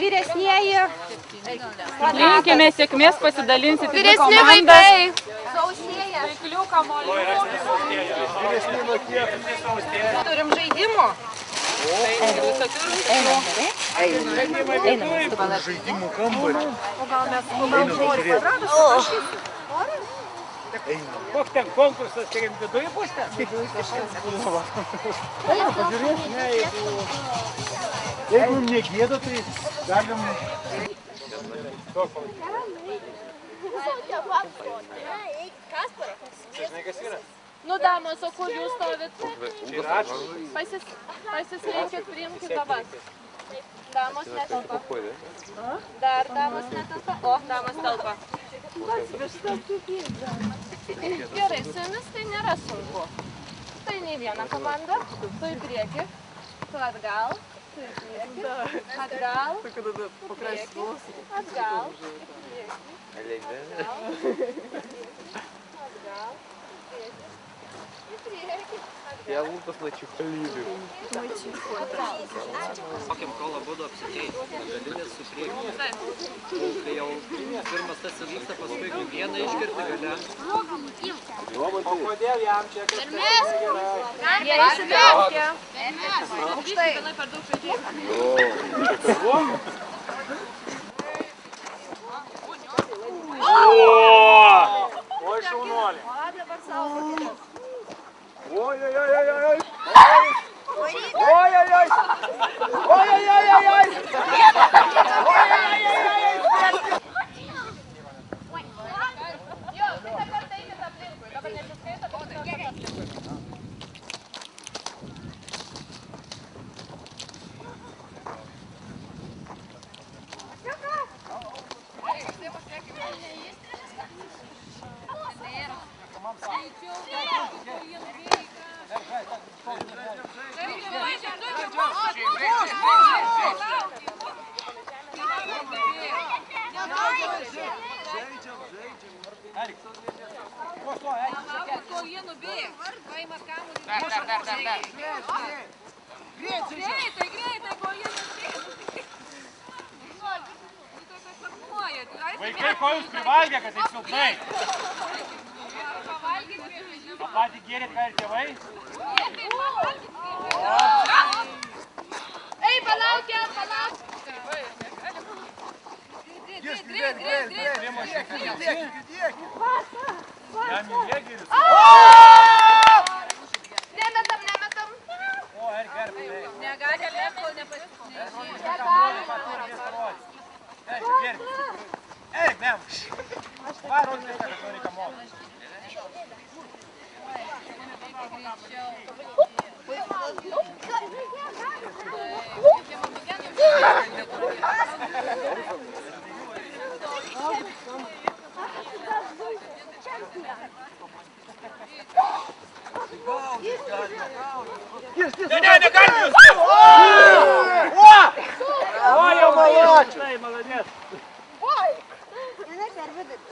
vyresnieji. Linkime sėkmės, pasidalinsit į Vyresni komandas. vaikai. Sausėja. Veiklių kamuolių. Turim žaidimų. Žaidimų kambarį. O gal mes kvadratus? Koks ten konkursas, tai viduje bus ten? Jeigu negėda, tai galim... Žinai, kas yra? Nu, damos, o kur jūs stovit? Čia Pasislinkit, priimkit dabar. Damos netelpa. Dar damos netelpa. O, damos telpa. Gerai, su jumis tai nėra sunku. Tai nei viena komanda. Tu į priekį, tu atgal, tu į priekį, atgal, į priekį, atgal, į priekį, atgal, į priekį. Я лūpas mačiuką lygiu. Sakėm, kol abudu apsikeis, galinės su priekiu. Kai jau pirmas tas įvyksta, paskui vieną iškirti gale. O kodėl jam čia kas gerai? Jie įsitraukia. Aukštai. Vienai per daug žaidėjų. Oi, šaunuolį. Oi, oi, oi, oi, oi, oi. Oi, oi, oi. Oi, oi, oi, oi, oi. Jo, kitą kartą eikit aplinkui. Dabar nesiskaito, bet kitą kartą aplinkui. Vaikai, ko jūs privalgė, kad taip silpnai? O patį gėrėt, ką ir tėvai? Ei, palaukit, palaukit. Greit. Jam į jėgerius. Nemetam. O, Erik, Negali lėkt, kol nepasitikė. Erik, nem. Varo, kad nori kamolį. Negali jūs! O, jau malačiai, maladės. Oi! Jinai per vidurį.